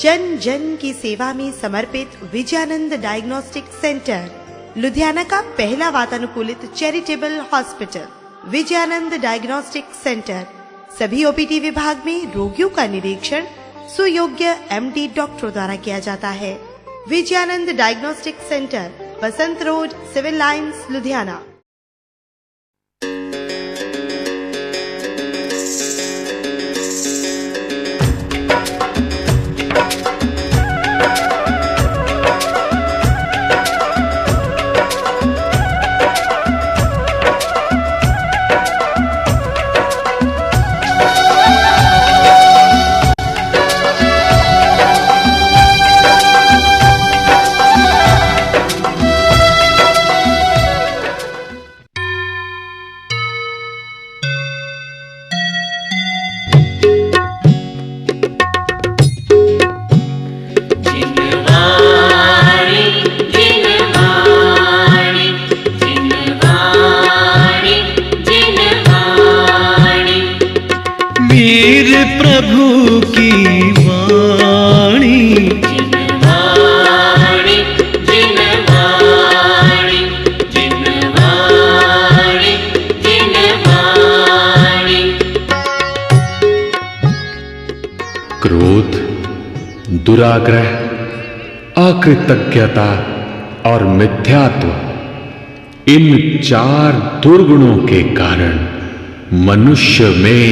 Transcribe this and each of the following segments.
जन जन की सेवा में समर्पित विजयानंद डायग्नोस्टिक सेंटर, लुधियाना का पहला वातानुकूलित charitable hospital. Vijayanand diagnostic centre सभी ओपीडी विभाग में रोगियों का निरीक्षण सुयोग्य एमडी डॉक्टरों द्वारा किया जाता है। विजयानंद डायग्नोस्टिक सेंटर, बसंत रोड, सिविल लाइंस, लुधियाना। प्रभु की वाणी, जिनवाणी, जिनवाणी, जिनवाणी, जिनवाणी। क्रोध, दुराग्रह, अकृतज्ञता और मिथ्यात्व, इन 4 दुर्गुणों के कारण मनुष्य में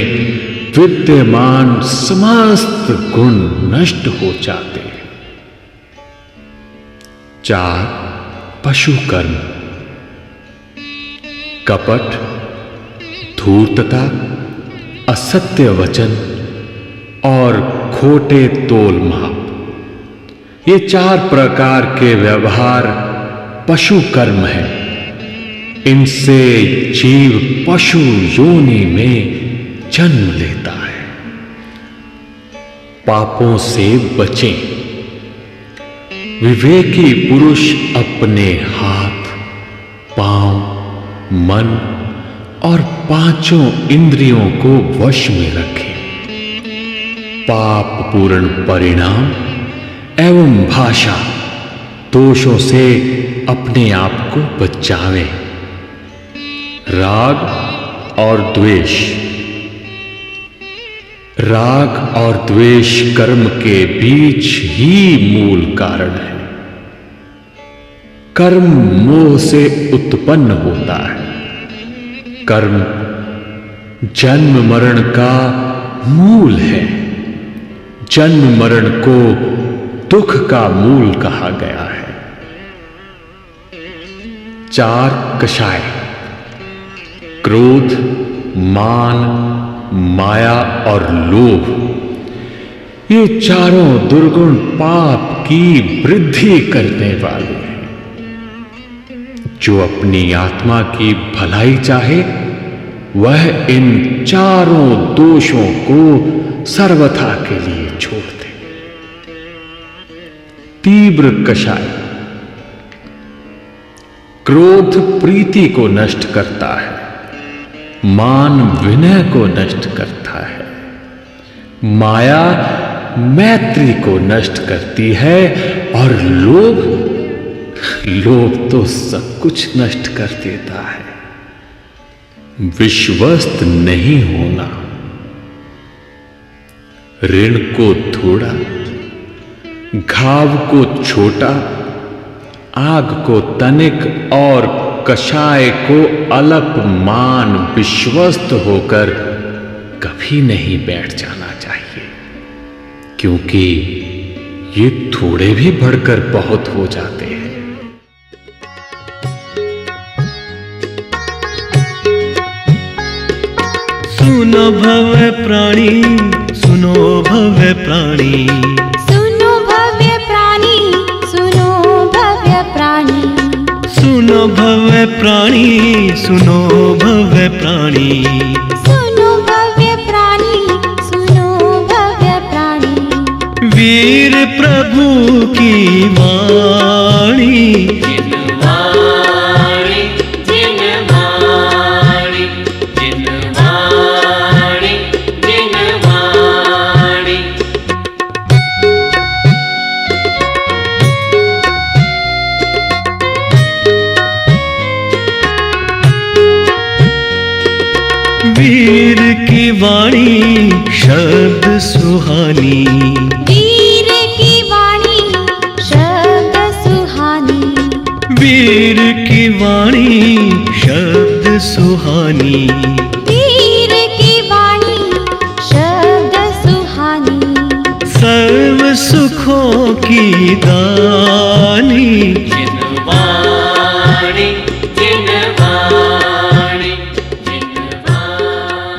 विद्यमान समस्त गुण नष्ट हो जाते हैं। 4 पशु कर्म, कपट, धूर्तता, असत्य वचन और खोटे तोल माप। ये 4 प्रकार के व्यवहार पशु कर्म है। इनसे जीव पशु योनि में जन्म लेता है। पापों से बचें। विवेकी पुरुष अपने हाथ, पांव, मन और 5 इंद्रियों को वश में रखे। पाप पूर्ण परिणाम एवं भाषा दोषों से अपने आप को बचावें। राग और द्वेष, राग और द्वेष कर्म के बीच ही मूल कारण है। कर्म मोह से उत्पन्न होता है। कर्म जन्म मरण का मूल है। जन्म मरण को दुख का मूल कहा गया है। 4 कषाय, क्रोध, मान, माया और लोभ, ये चारों दुर्गुण पाप की वृद्धि करने वाले हैं। जो अपनी आत्मा की भलाई चाहे वह इन चारों दोषों को सर्वथा के लिए छोड़ दे। तीव्र कषाय, क्रोध प्रीति को नष्ट करता है। मान विनय को नष्ट करता है। माया मैत्री को नष्ट करती है और लोभ तो सब कुछ नष्ट कर देता है। विश्वस्त नहीं होना। ऋण को थोड़ा, घाव को छोटा, आग को तनिक और कषाय को अलप मान विश्वस्त होकर कभी नहीं बैठ जाना चाहिए, क्योंकि ये थोड़े भी बढ़कर बहुत हो जाते हैं। सुनो भव्य प्राणी, सुनो भव्य प्राणी, सुनो भव्य प्राणी, सुनो भव्य प्राणी, सुनो भव्य प्राणी, सुनो भव्य प्राणी, सुनो भव्य प्राणी, सुनो भव्य प्राणी। वीर प्रभु की वाणी, जिनवाणी, जिनवाणी, जिनवाणी, जिनवाणी। वीर की वाणी शब्द सुहानी, वीर की वाणी शब्द सुहानी, वीर की वाणी शब्द सुहानी, वीर की वाणी शब्द सुहानी, सर्व सुखों की दानी।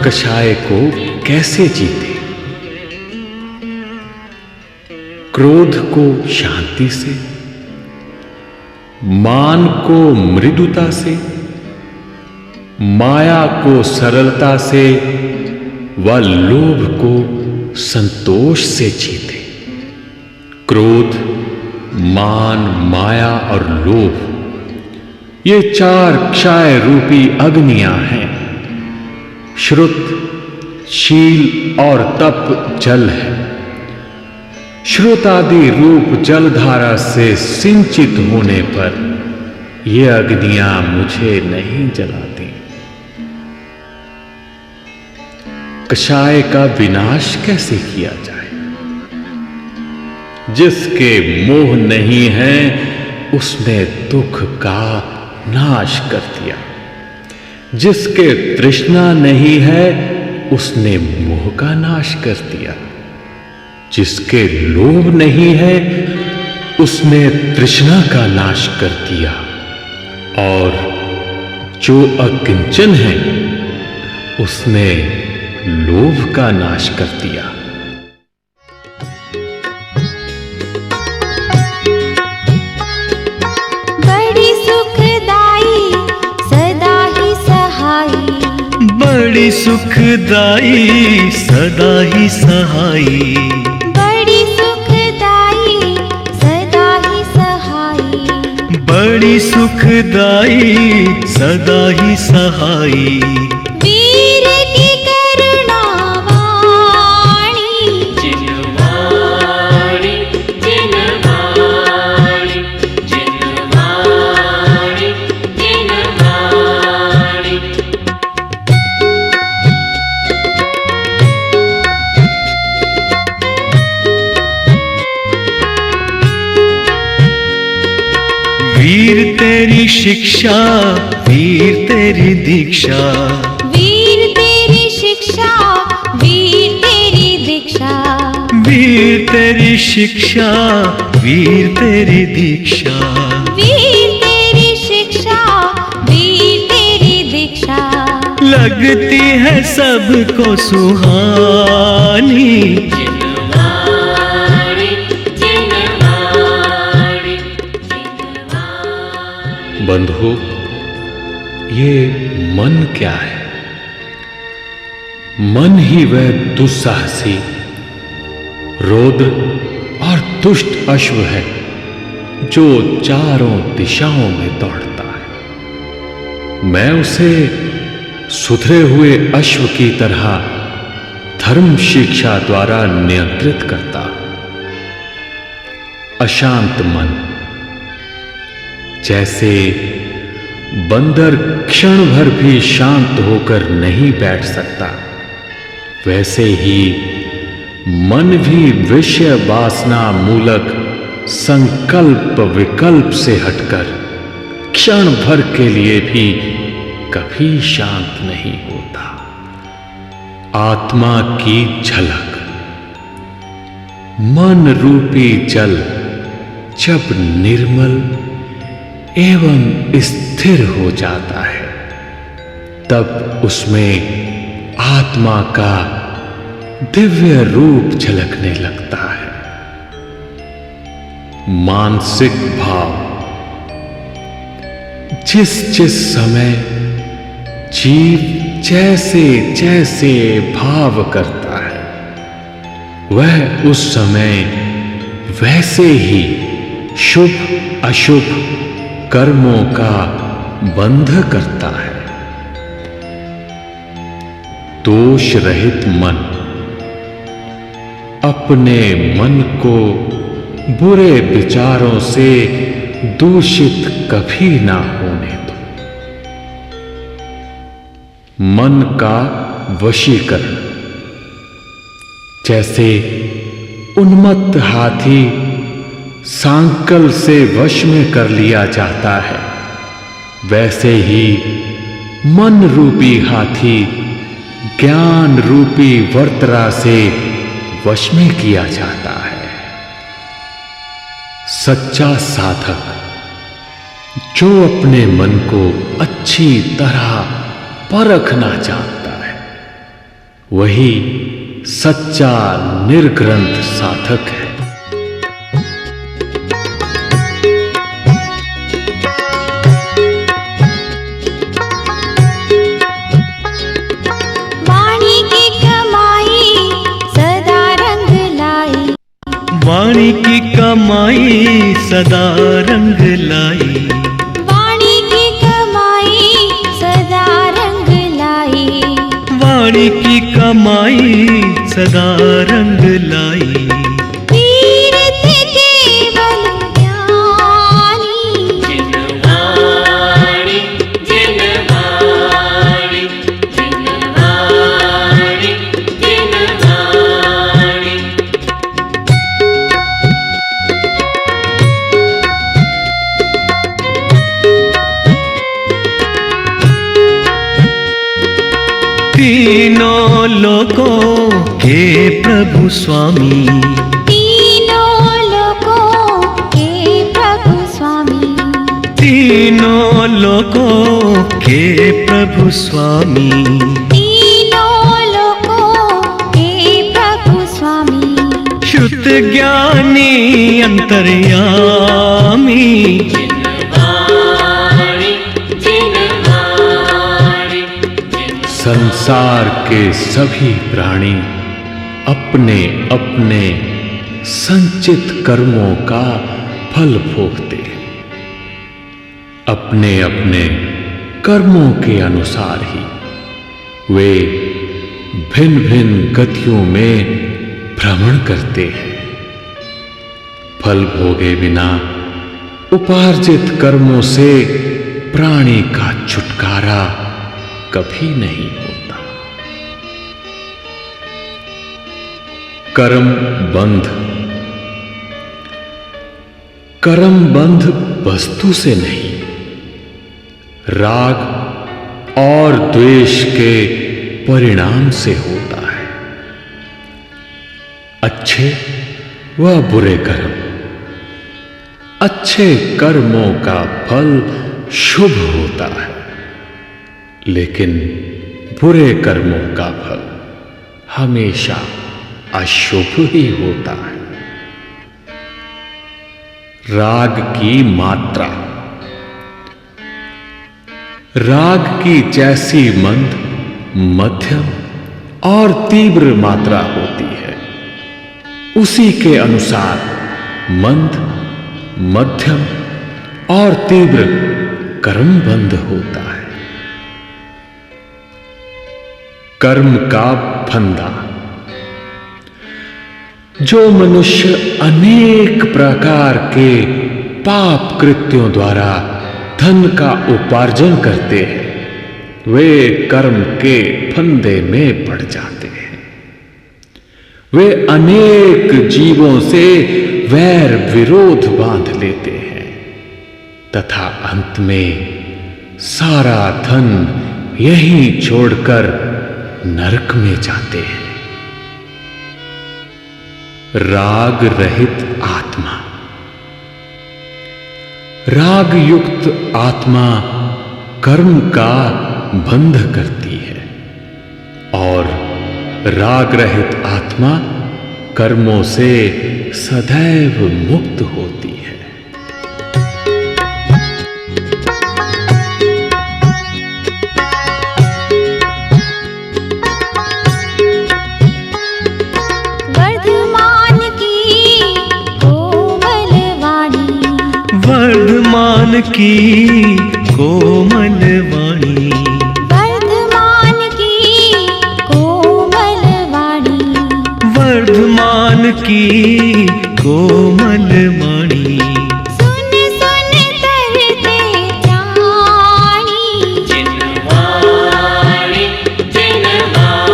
कषाय को कैसे जीते? क्रोध को शांति से, मान को मृदुता से, माया को सरलता से व लोभ को संतोष से जीते। क्रोध, मान, माया और लोभ ये चार क्षय रूपी अग्नियां हैं। श्रुत, शील और तप जल है। श्रुत आदि रूप जलधारा से सिंचित होने पर ये अग्नियां मुझे नहीं जलाती। कषाय का विनाश कैसे किया जाए? जिसके मोह नहीं है उसने दुख का नाश कर दिया। जिसके तृष्णा नहीं है उसने मोह का नाश कर दिया। जिसके लोभ नहीं है उसने तृष्णा का नाश कर दिया। और जो अकिंचन है उसने लोभ का नाश कर दिया। बड़ी सुखदाई सदा ही सहाई, बड़ी सुखदाई सदा ही सहाई, बड़ी सुखदाई सदा ही सहाई, बड़ी सुखदाई सदा ही सहाई। वीर की करुणा वाणी, वीर तेरी शिक्षा, वीर तेरी दीक्षा, वीर तेरी शिक्षा, वीर तेरी दीक्षा, वीर तेरी शिक्षा, वीर तेरी दीक्षा। वीर तेरी शिक्षा, वीर तेरी दीक्षा, लगती है सबको सुहानी। बंधु, ये मन क्या है? मन ही वह दुस्साहसी, रौद्र और दुष्ट अश्व है जो चारों दिशाओं में दौड़ता है। मैं उसे सुधरे हुए अश्व की तरह धर्म शिक्षा द्वारा नियंत्रित करता। अशांत मन जैसे बंदर क्षण भर भी शांत होकर नहीं बैठ सकता, वैसे ही मन भी विषय वासना मूलक संकल्प विकल्प से हटकर क्षण भर के लिए भी कभी शांत नहीं होता। आत्मा की झलक, मन रूपी जल जब निर्मल एवं स्थिर हो जाता है, तब उसमें आत्मा का दिव्य रूप झलकने लगता है। मानसिक भाव जिस जिस समय जीव जैसे जैसे भाव करता है, वह उस समय वैसे ही शुभ अशुभ कर्मों का बंध करता है। दोष रहित मन अपने मन को बुरे विचारों से दूषित कभी ना होने दो। मन का वशीकरण। जैसे उन्मत्त हाथी सांकल से वश में कर लिया जाता है, वैसे ही मन रूपी हाथी ज्ञान रूपी वर्तरा से वश में किया जाता है। सच्चा साधक जो अपने मन को अच्छी तरह परखना जानता है, वही सच्चा निर्ग्रंथ साधक है। वाणी की कमाई सदा रंग लाई, वाणी की कमाई सदा रंग लाई, वाणी की कमाई सदा रंग लाई, वाणी की कमाई सदा रंग लाई। तीर्थ केवल ज्ञानी, तीनों लोकों के प्रभु स्वामी, तीनों लोकों के प्रभु स्वामी, तीनों लोकों के प्रभु स्वामी, तीनों लोकों के प्रभु स्वामी, शुद्ध ज्ञानी अंतर्यामी, संसार के सभी प्राणी अपने अपने संचित कर्मों का फल भोगते हैं। अपने अपने कर्मों के अनुसार ही वे भिन्न भिन्न गतियों में भ्रमण करते हैं। फल भोगे बिना उपार्जित कर्मों से प्राणी का छुटकारा कभी नहीं होता। कर्म बंध, कर्म बंध वस्तु से नहीं, राग और द्वेष के परिणाम से होता है। अच्छे व बुरे कर्म, अच्छे कर्मों का फल शुभ होता है, लेकिन बुरे कर्मों का फल हमेशा अशुभ ही होता है। राग की मात्रा, राग की जैसी मंद, मध्यम और तीव्र मात्रा होती है, उसी के अनुसार मंद, मध्यम और तीव्र कर्म बंध होता है। कर्म का फंदा, जो मनुष्य अनेक प्रकार के पाप कृत्यों द्वारा धन का उपार्जन करते हैं, वे कर्म के फंदे में पड़ जाते हैं। वे अनेक जीवों से वैर विरोध बांध लेते हैं तथा अंत में सारा धन यहीं छोड़कर नरक में जाते हैं। राग रहित आत्मा, राग युक्त आत्मा कर्म का बंध करती है और राग रहित आत्मा कर्मों से सदैव मुक्त होती है। वर्धमान की कोमल वाणी, वर्धमान की कोमल वाणी, वर्धमान की कोमल वाणी, सुन सुन तरते प्राणी, जिनवाणी जिनवाणी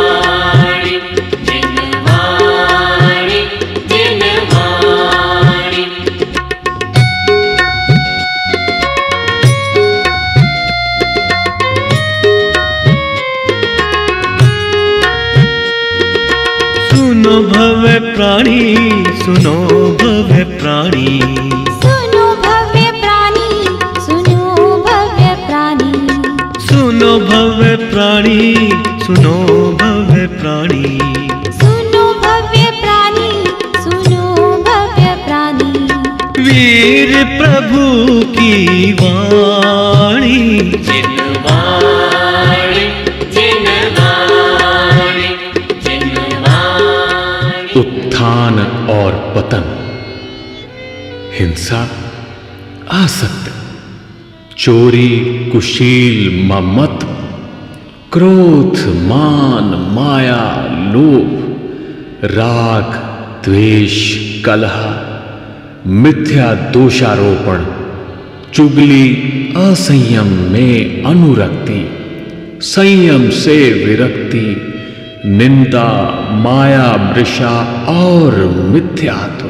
प्राणी सुनो भव्य प्राणी सुनो भव्य प्राणी सुनो भव्य प्राणी सुनो भव्य प्राणी सुनो भव्य प्राणी सुनो भव्य प्राणी सुनो भव्य प्राणी वीर प्रभु की वाणी उत्थान और पतन, हिंसा, असत्य, चोरी, कुशील, ममत, क्रोध, मान, माया, लोभ, राग, द्वेष, कलह, मिथ्या दोषारोपण, चुगली, असंयम में अनुरक्ति, संयम से विरक्ति, निंदा, माया, मृषा और मिथ्यात्व,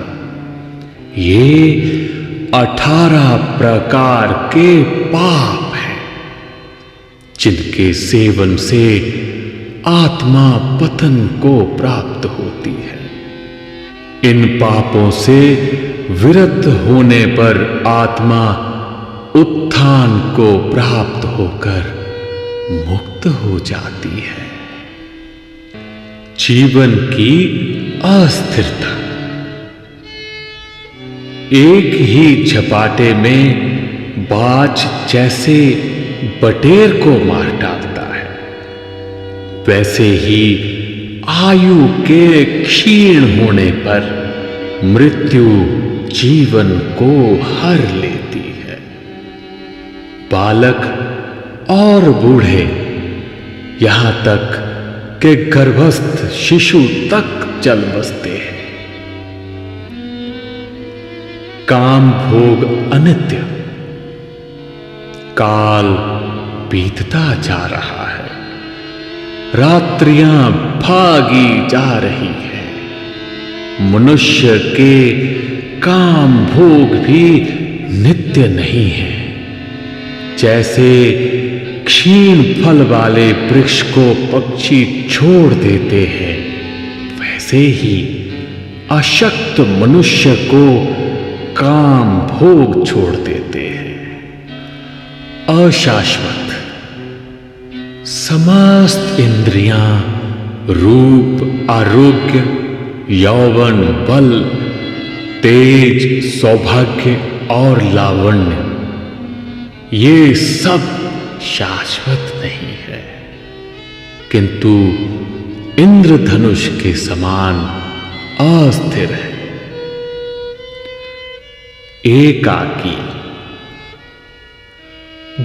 ये 18 प्रकार के पाप हैं जिनके सेवन से आत्मा पतन को प्राप्त होती है। इन पापों से विरत होने पर आत्मा उत्थान को प्राप्त होकर मुक्त हो जाती है। जीवन की अस्थिरता, एक ही झपाटे में बाज जैसे बटेर को मार डालता है, वैसे ही आयु के क्षीण होने पर मृत्यु जीवन को हर लेती है। बालक और बूढ़े, यहां तक के गर्भस्थ शिशु तक चल बसते हैं। काम भोग अनित्य, काल बीतता जा रहा है, रात्रियां भागी जा रही हैं। मनुष्य के काम भोग भी नित्य नहीं है। जैसे क्षीण फल वाले वृक्ष को पक्षी छोड़ देते हैं, वैसे ही अशक्त मनुष्य को काम भोग छोड़ देते हैं। अशाश्वत समस्त इंद्रियां, रूप, आरोग्य, यौवन, बल, तेज, सौभाग्य और लावण्य, ये सब शाश्वत नहीं है, किंतु इंद्रधनुष के समान अस्थिर है। एकाकी,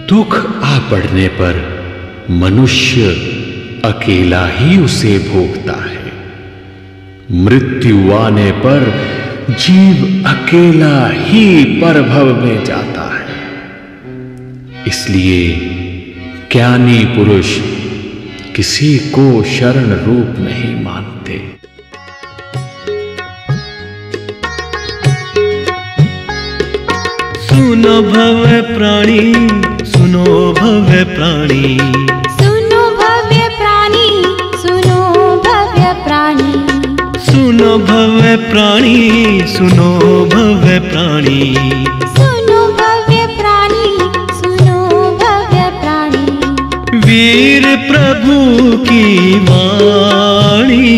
दुख आ पड़ने पर मनुष्य अकेला ही उसे भोगता है। मृत्यु आने पर जीव अकेला ही परभव में जाता है। इसलिए ज्ञानी पुरुष किसी को शरण रूप नहीं मानते। सुनो भव्य प्राणी सुनो भव्य प्राणी सुनो भव्य प्राणी सुनो भव्य प्राणी सुनो भव्य प्राणी सुनो भव्य प्राणी सुनो भव्य प्राणी सुनो भव्य प्राणी वीर प्रभु की वाणी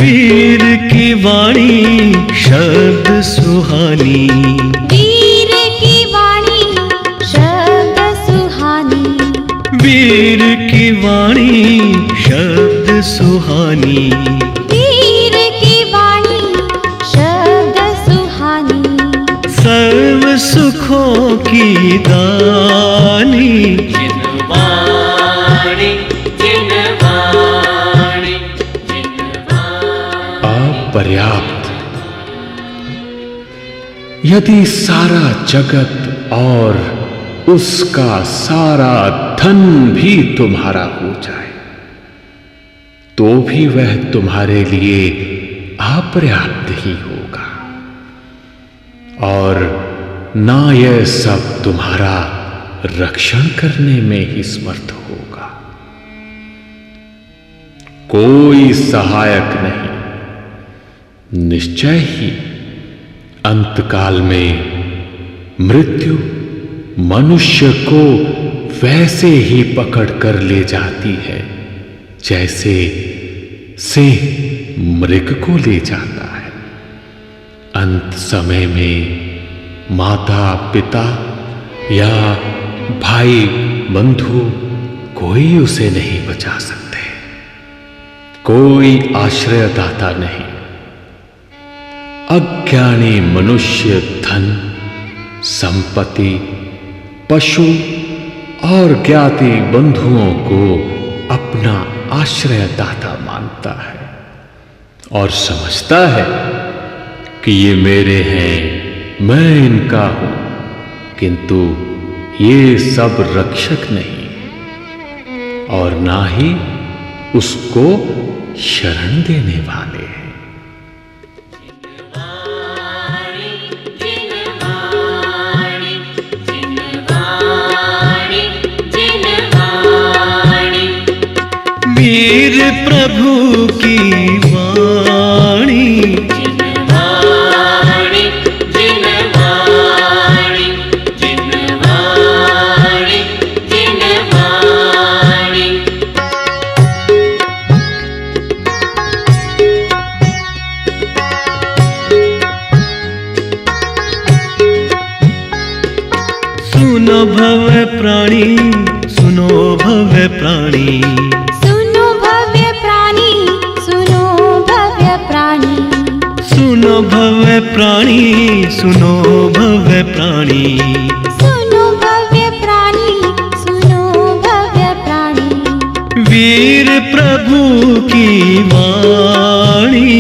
वीर की वाणी शब्द सुहानी वीर की वाणी शब्द सुहानी वीर की वाणी शब्द सुहानी वीर की वाणी शब्द सुहानी सर्व सुखों की दानी पर्याप्त। यदि सारा जगत और उसका सारा धन भी तुम्हारा हो जाए तो भी वह तुम्हारे लिए अपर्याप्त ही होगा, और ना यह सब तुम्हारा रक्षण करने में ही समर्थ होगा। कोई सहायक नहीं, निश्चय ही अंतकाल में मृत्यु मनुष्य को वैसे ही पकड़ कर ले जाती है जैसे सिंह मृग को ले जाता है। अंत समय में माता पिता या भाई बंधु कोई उसे नहीं बचा सकते, कोई आश्रयदाता नहीं। अज्ञानी मनुष्य धन, संपत्ति, पशु और ज्ञाति बंधुओं को अपना आश्रयदाता मानता है और समझता है कि ये मेरे हैं, मैं इनका हूं, किंतु ये सब रक्षक नहीं और ना ही उसको शरण देने वाले हैं। वीर प्रभु की वाणी, सुनो भव्य प्राणी, सुनो भव्य प्राणी, सुनो भव्य प्राणी, सुनो भव्य प्राणी, सुनो भव्य प्राणी, सुनो भव्य प्राणी, सुनो भव्य प्राणी, सुनो भव्य प्राणी। वीर प्रभु की वाणी,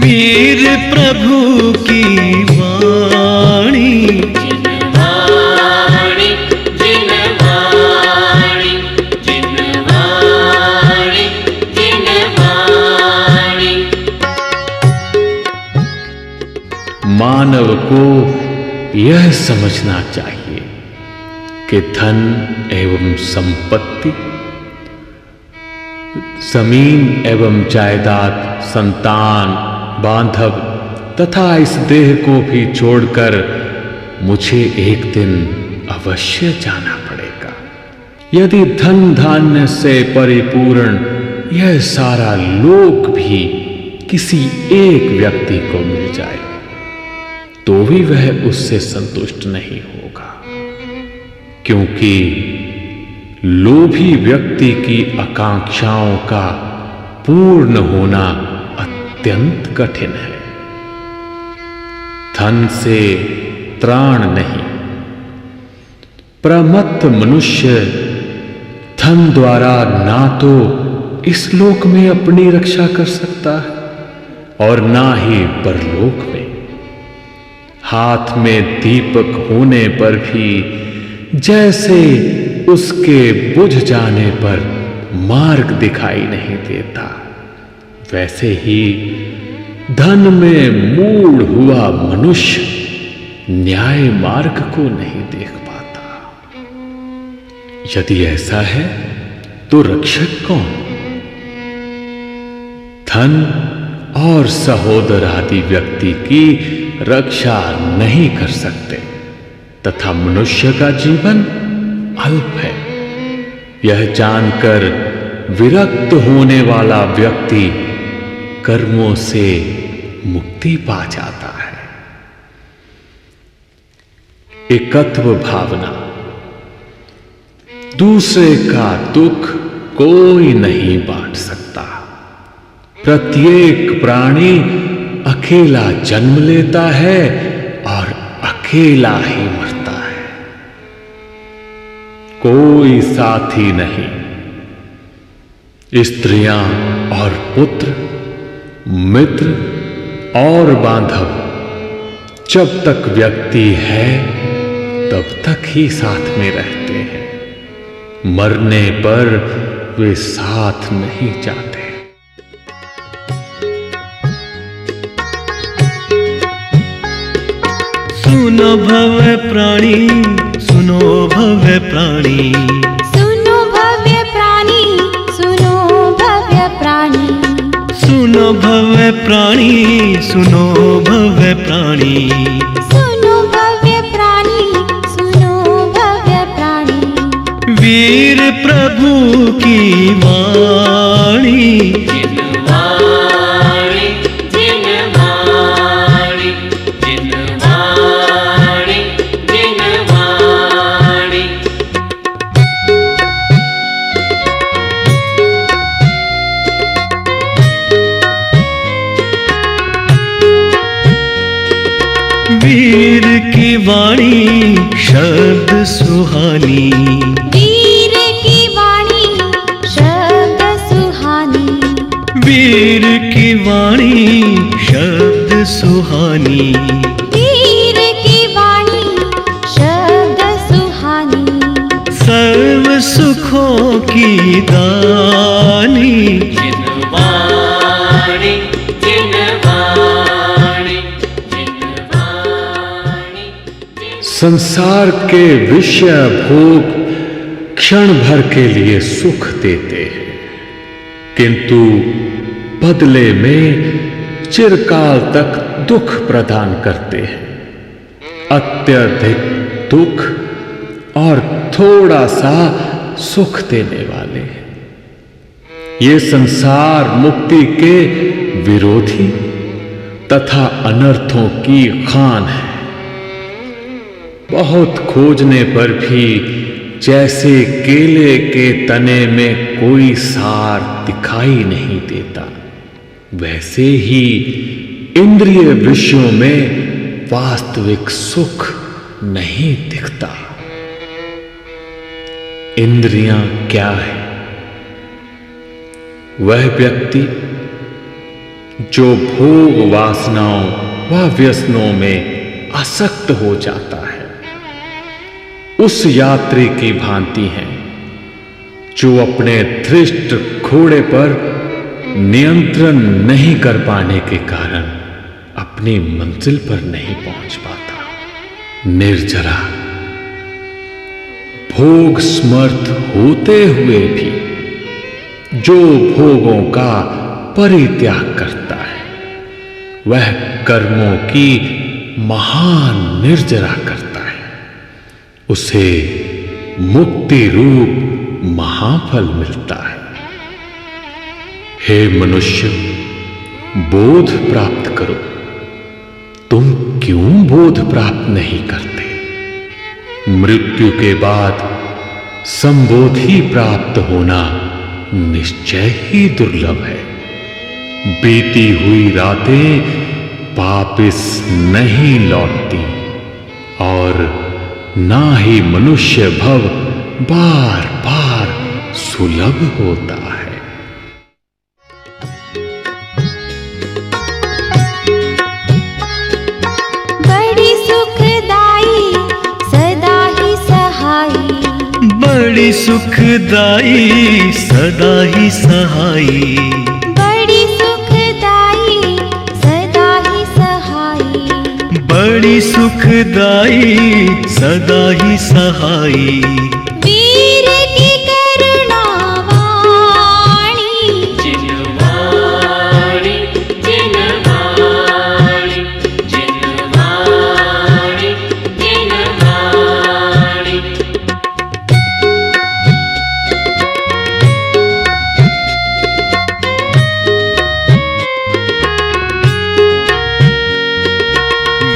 वीर प्रभु की वाणी, मानव को यह समझना चाहिए कि धन एवं संपत्ति, जमीन एवं जायदाद, संतान, बांधव तथा इस देह को भी छोड़कर मुझे एक दिन अवश्य जाना पड़ेगा। यदि धन धान्य से परिपूर्ण यह सारा लोक भी किसी एक व्यक्ति को मिल जाए तो भी वह उससे संतुष्ट नहीं होगा, क्योंकि लोभी व्यक्ति की आकांक्षाओं का पूर्ण होना अत्यंत कठिन है। धन से त्राण नहीं, प्रमत्त मनुष्य धन द्वारा ना तो इस लोक में अपनी रक्षा कर सकता है और ना ही परलोक में। हाथ में दीपक होने पर भी जैसे उसके बुझ जाने पर मार्ग दिखाई नहीं देता, वैसे ही धन में मूढ़ हुआ मनुष्य न्याय मार्ग को नहीं देख पाता। यदि ऐसा है तो रक्षक कौन? धन और सहोदर आदि व्यक्ति की रक्षा नहीं कर सकते तथा मनुष्य का जीवन अल्प है, यह जानकर विरक्त होने वाला व्यक्ति कर्मों से मुक्ति पा जाता है। एकत्व भावना। दूसरे का दुख कोई नहीं बांट सकता। प्रत्येक प्राणी अकेला जन्म लेता है और अकेला ही मरता है। कोई साथी नहीं। स्त्रियां और पुत्र, मित्र और बांधव, जब तक व्यक्ति है तब तक ही साथ में रहते हैं। मरने पर वे साथ नहीं जाते। सुनो भव्य प्राणी, सुनो भव्य प्राणी, सुनो भव्य प्राणी, सुनो भव्य प्राणी, सुनो भव्य प्राणी, सुनो भव्य प्राणी, सुनो भव्य प्राणी, सुनो भव्य प्राणी। वीर प्रभु की वाणी, वीर की वाणी शब्द सुहानी, वीर की वाणी शब्द सुहानी, वीर की वाणी शब्द सुहानी, वीर की वाणी शब्द सुहानी। सर्व सुखों की दानी, संसार के विषय भोग क्षण भर के लिए सुख देते हैं, किंतु बदले में चिरकाल तक दुख प्रदान करते हैं। अत्यधिक दुख और थोड़ा सा सुख देने वाले हैं। ये संसार मुक्ति के विरोधी तथा अनर्थों की खान है। बहुत खोजने पर भी जैसे केले के तने में कोई सार दिखाई नहीं देता, वैसे ही इंद्रिय विषयों में वास्तविक सुख नहीं दिखता। इंद्रियां क्या है? वह व्यक्ति जो भोग वासनाओं व व्यसनों में आसक्त हो जाता है, उस यात्री की भांति हैं जो अपने धृष्ट घोड़े पर नियंत्रण नहीं कर पाने के कारण अपनी मंजिल पर नहीं पहुंच पाता। निर्जरा, भोग समर्थ होते हुए भी जो भोगों का परित्याग करता है, वह कर्मों की महान निर्जरा करता है। उसे मुक्ति रूप महाफल मिलता है। हे मनुष्य, बोध प्राप्त करो। तुम क्यों बोध प्राप्त नहीं करते? मृत्यु के बाद संबोधि प्राप्त होना निश्चय ही दुर्लभ है। बीती हुई रातें वापिस नहीं लौटती और ना ही मनुष्य भव बार बार सुलभ होता है। बड़ी सुखदाई सदा ही सहाई, बड़ी सुखदाई सदा ही सहाई, बड़ी सुखदाई सदा ही सहाई, बड़ी सुखदाई सदा ही सहाई। वीर की करुणा वाणी, जिनवाणी, जिनवाणी, जिनवाणी, जिनवाणी।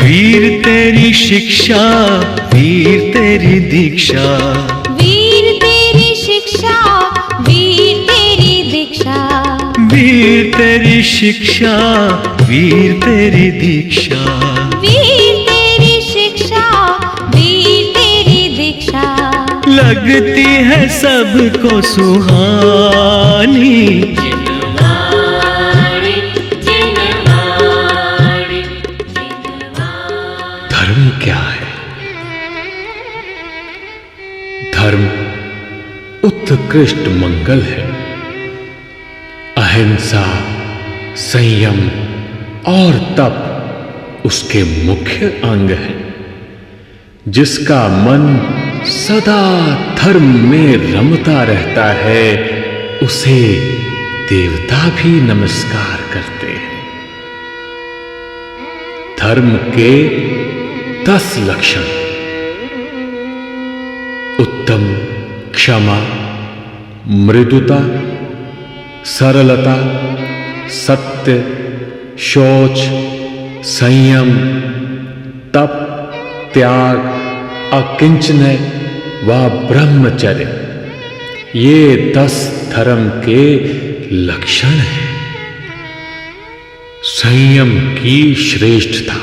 वीर तेरी शिक्षा, वीर तेरी दीक्षा, वीर तेरी शिक्षा, वीर तेरी दीक्षा, वीर तेरी शिक्षा, वीर तेरी दीक्षा, वीर तेरी शिक्षा, वीर तेरी दीक्षा, लगती है सबको सुहानी। धर्म क्या है? धर्म उत्कृष्ट मंगल है। अहिंसा, संयम और तप उसके मुख्य अंग हैं। जिसका मन सदा धर्म में रमता रहता है, उसे देवता भी नमस्कार करते हैं। धर्म के 10 लक्षण: उत्तम, क्षमा, मृदुता, सरलता, सत्य, शौच, संयम, तप, त्याग, अकिंचन व ब्रह्मचर्य, ये 10 धर्म के लक्षण हैं। संयम की श्रेष्ठता: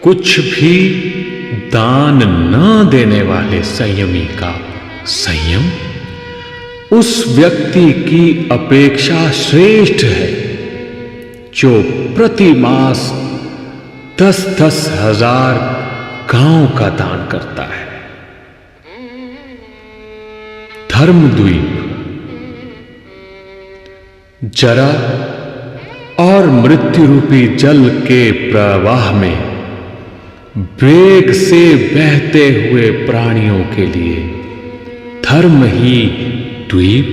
कुछ भी दान न देने वाले संयमी का संयम उस व्यक्ति की अपेक्षा श्रेष्ठ है जो प्रति मास 10-10 हजार गांव का दान करता है। धर्मद्वीप: जरा और मृत्यु रूपी जल के प्रवाह में वेग से बहते हुए प्राणियों के लिए धर्म ही द्वीप,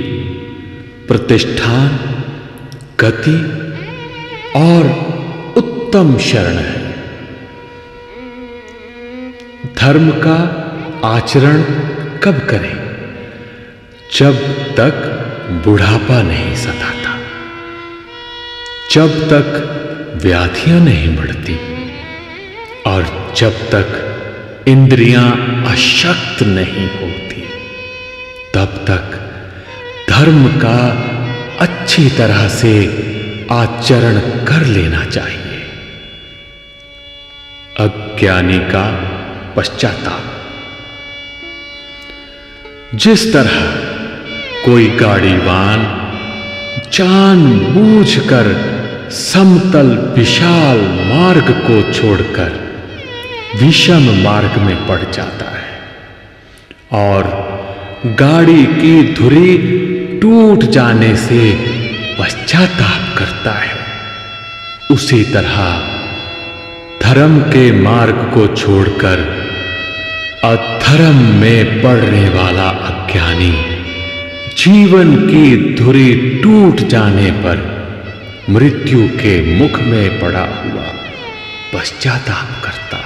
प्रतिष्ठान, गति और उत्तम शरण है। धर्म का आचरण कब करें? जब तक बुढ़ापा नहीं सताता, जब तक व्याधियां नहीं बढ़ती और जब तक इंद्रियां अशक्त नहीं होती, तब तक धर्म का अच्छी तरह से आचरण कर लेना चाहिए। अज्ञानी का पश्चाताप: जिस तरह कोई गाड़ीवान जानबूझकर समतल विशाल मार्ग को छोड़कर विषम मार्ग में पड़ जाता है और गाड़ी की धुरी टूट जाने से पश्चाताप करता है, उसी तरह धर्म के मार्ग को छोड़कर अधर्म में पड़ने वाला अज्ञानी जीवन की धुरी टूट जाने पर मृत्यु के मुख में पड़ा हुआ पश्चाताप करता है।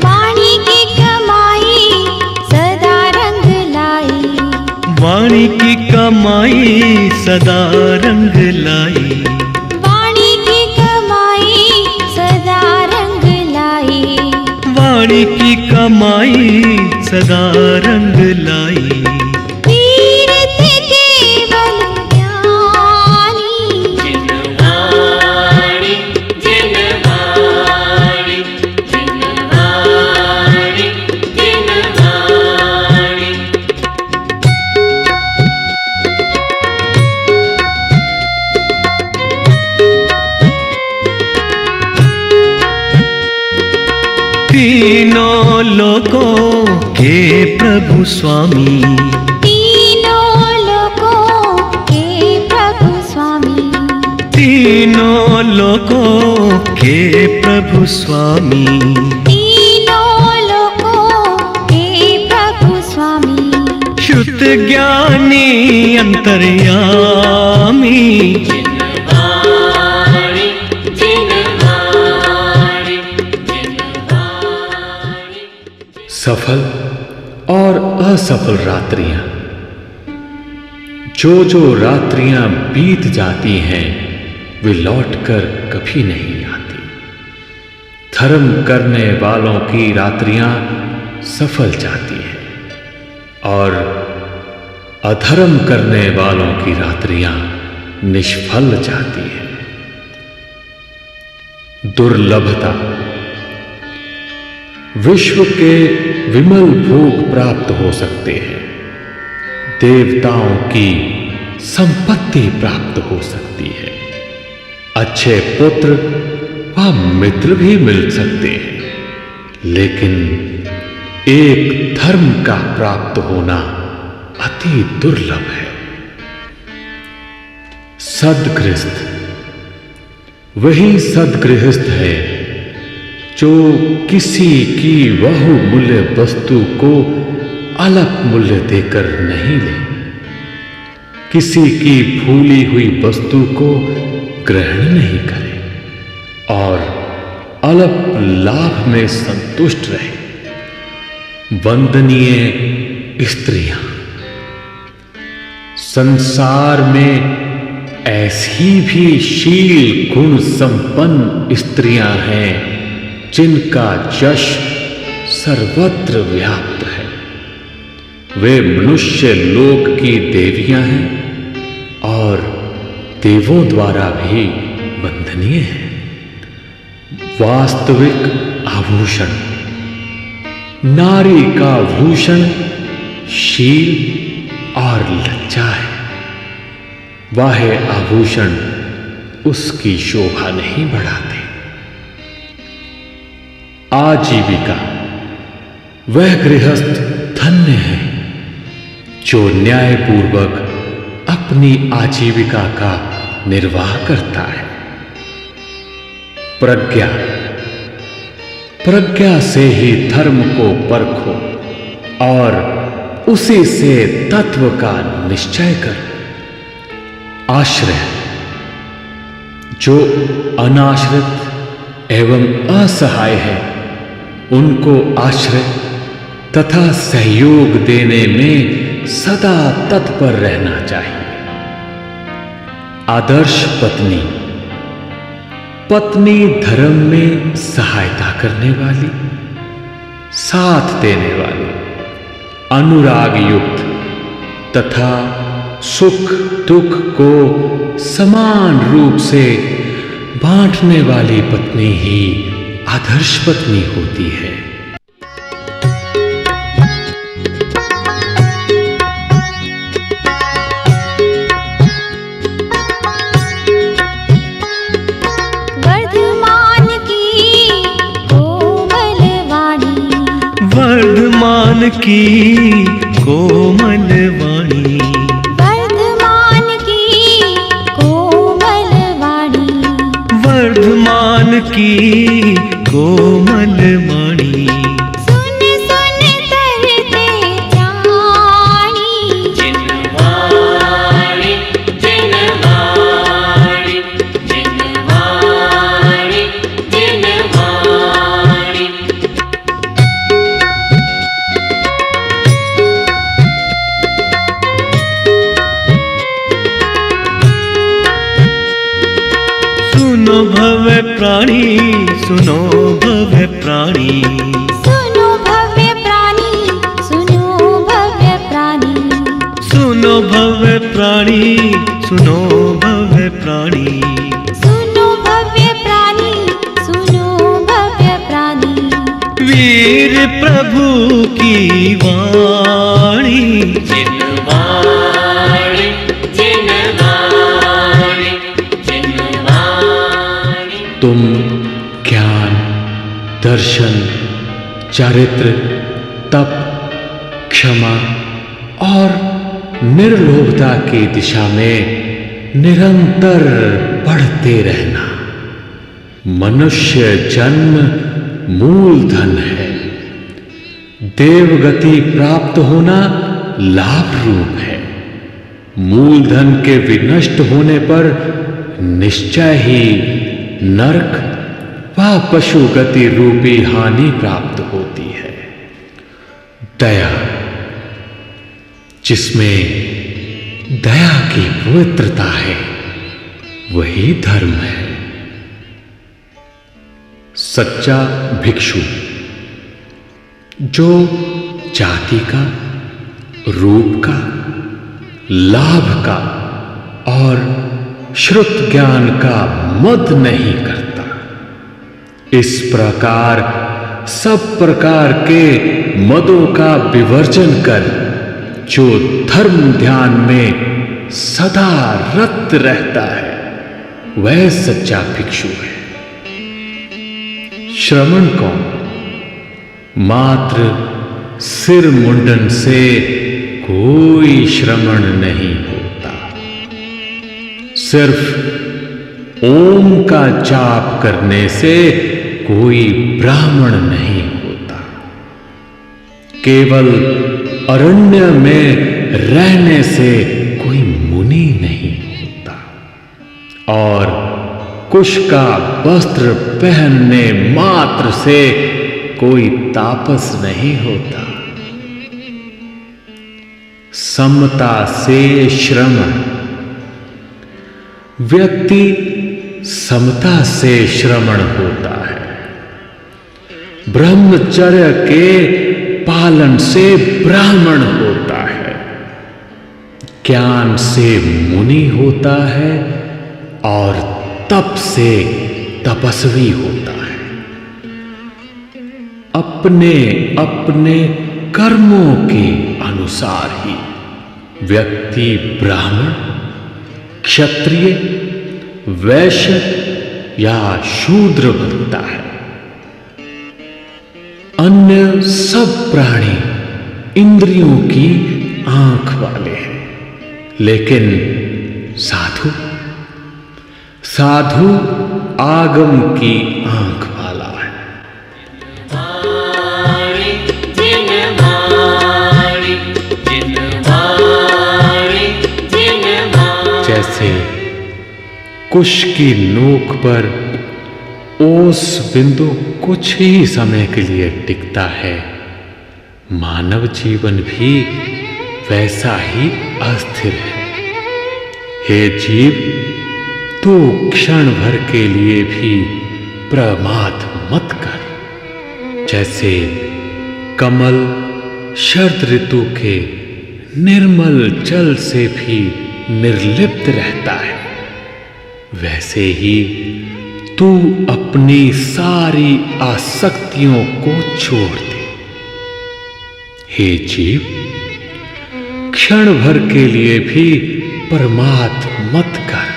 वाणी की कमाई सदा रंग लाई, वाणी की कमाई सदा रंग लाई, वाणी की कमाई सदा रंग लाई, वाणी की कमाई सदा रंग लाई। वीर थे केवल ज्ञानी, तीनों लोकों के प्रभु स्वामी, तीनों लोकों के प्रभु स्वामी, तीनों लोकों के प्रभु स्वामी, तीनों लोकों के प्रभु स्वामी, शुद्ध ज्ञानी अंतर्यामी। सफल और असफल रात्रियां, जो रात्रियां बीत जाती हैं वे लौटकर कभी नहीं आती। धर्म करने वालों की रात्रियां सफल जाती हैं और अधर्म करने वालों की रात्रियां निष्फल जाती हैं। दुर्लभता। विश्व के विमल भोग प्राप्त हो सकते हैं, देवताओं की संपत्ति प्राप्त हो सकती है, अच्छे पुत्र व मित्र भी मिल सकते हैं, लेकिन एक धर्म का प्राप्त होना अति दुर्लभ है। सद्गृहस्थ। वही सद्गृहस्थ है जो किसी की बहुमूल्य वस्तु को अल्प मूल्य देकर नहीं ले, किसी की भूली हुई वस्तु को ग्रहण नहीं करे और अल्प लाभ में संतुष्ट रहे। वंदनीय स्त्रियां। संसार में ऐसी भी शील गुण संपन्न स्त्रियां हैं जिनका यश सर्वत्र व्याप्त है। वे मनुष्य लोक की देवियां हैं और देवों द्वारा भी वंदनीय हैं। वास्तविक आभूषण। नारी का भूषण शील और लज्जा है। बाह्य आभूषण उसकी शोभा नहीं बढ़ाते। आजीविका। वह गृहस्थ धन्य है जो न्यायपूर्वक अपनी आजीविका का निर्वाह करता है। प्रज्ञा। प्रज्ञा से ही धर्म को परखो और उसी से तत्व का निश्चय करो। आश्रय। जो अनाश्रित एवं असहाय है उनको आश्रय तथा सहयोग देने में सदा तत्पर रहना चाहिए। आदर्श पत्नी। पत्नी धर्म में सहायता करने वाली, साथ देने वाली, अनुराग युक्त तथा सुख दुख को समान रूप से बांटने वाली पत्नी ही आदर्श पत्नी होती है। वर्धमान की कोमल वाणी, वर्धमान की कोमल वाणी, वर्धमान की कोमल वाणी, वर्धमान की कोमल वाणी। सुन सुन तरते जानी, जिनवाणी जिनवाणी जिनवाणी जिनवाणी। सुनो भव्य प्राणी, सुनो भव्य प्राणी, सुनो भव्य प्राणी, सुनो भव्य प्राणी, सुनो भव्य प्राणी, सुनो भव्य प्राणी। सुनो भव्य प्राणी, सुनो भव्य प्राणी। वीर प्रभु की वाणी, जिनवाणी जिनवाणी जिनवाणी। तुम ज्ञान, दर्शन, चारित्र, तप, क्षमा और निर्लोभता की दिशा में निरंतर बढ़ते रहना। मनुष्य जन्म मूलधन है। देवगति प्राप्त होना लाभ रूप है। मूलधन के विनष्ट होने पर निश्चय ही नरक व पशु गति रूपी हानि प्राप्त होती है। दया। जिसमें दया की पवित्रता है, वही धर्म है। सच्चा भिक्षु जो जाति का, रूप का, लाभ का और श्रुत ज्ञान का मद नहीं करता, इस प्रकार सब प्रकार के मदों का विवर्जन कर जो धर्म ध्यान में सदा रत रहता है, वह सच्चा भिक्षु है। श्रमण कौन? मात्र सिर मुंडन से कोई श्रमण नहीं होता। सिर्फ ओम का जाप करने से कोई ब्राह्मण नहीं होता। केवल अरण्य में रहने से कोई मुनि नहीं होता और कुश का वस्त्र पहनने मात्र से कोई तापस नहीं होता। समता से श्रमण, व्यक्ति समता से श्रमण होता है। ब्रह्मचर्य के पालन से ब्राह्मण होता है, ज्ञान से मुनि होता है और तप से तपस्वी होता है। अपने अपने कर्मों के अनुसार ही व्यक्ति ब्राह्मण, क्षत्रिय, वैश्य या शूद्र बनता है। अन्य सब प्राणी इंद्रियों की आंख वाले हैं, लेकिन साधु आगम की आंख वाला है। जैसे कुश की नोक पर ओस बिंदु कुछ ही समय के लिए टिकता है, मानव जीवन भी वैसा ही अस्थिर है। हे जीव, तू क्षण भर के लिए भी प्रमाद मत कर। जैसे कमल शरद ऋतु के निर्मल जल से भी निर्लिप्त रहता है, वैसे ही तू अपनी सारी आसक्तियों को छोड़ दे। हे जीव, क्षण भर के लिए भी प्रमाद मत कर।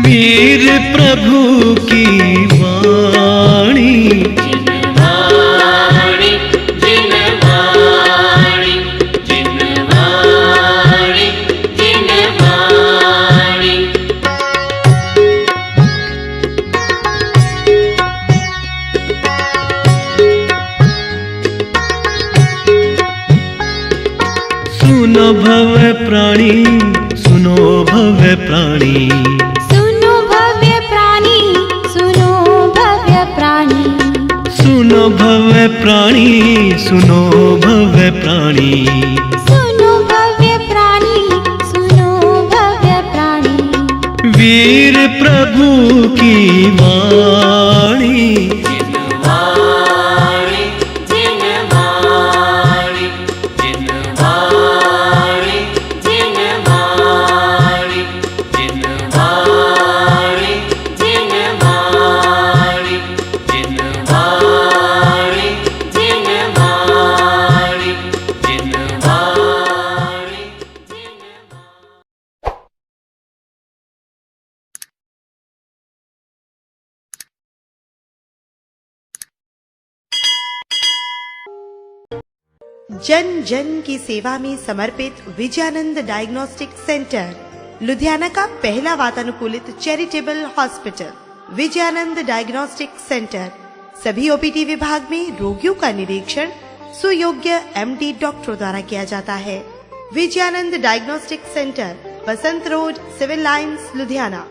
वीर प्रभु की वाणी, सुनो भव्य प्राणी, सुनो भव्य प्राणी, सुनो भव्य प्राणी, सुनो भव्य प्राणी, सुनो भव्य प्राणी, सुनो भव्य प्राणी, सुनो भव्य प्राणी, सुनो भव्य प्राणी। वीर प्रभु की वाणी, जन जन की सेवा में समर्पित विजयानंद डायग्नोस्टिक सेंटर, लुधियाना का पहला वातानुकूलित charitable hospital. Vijayanand diagnostic centre सभी ओपीडी विभाग में रोगियों का निरीक्षण सुयोग्य एमडी डॉक्टरों द्वारा किया जाता है। विजयानंद डायग्नोस्टिक सेंटर, बसंत रोड, सिविल लाइंस, लुधियाना।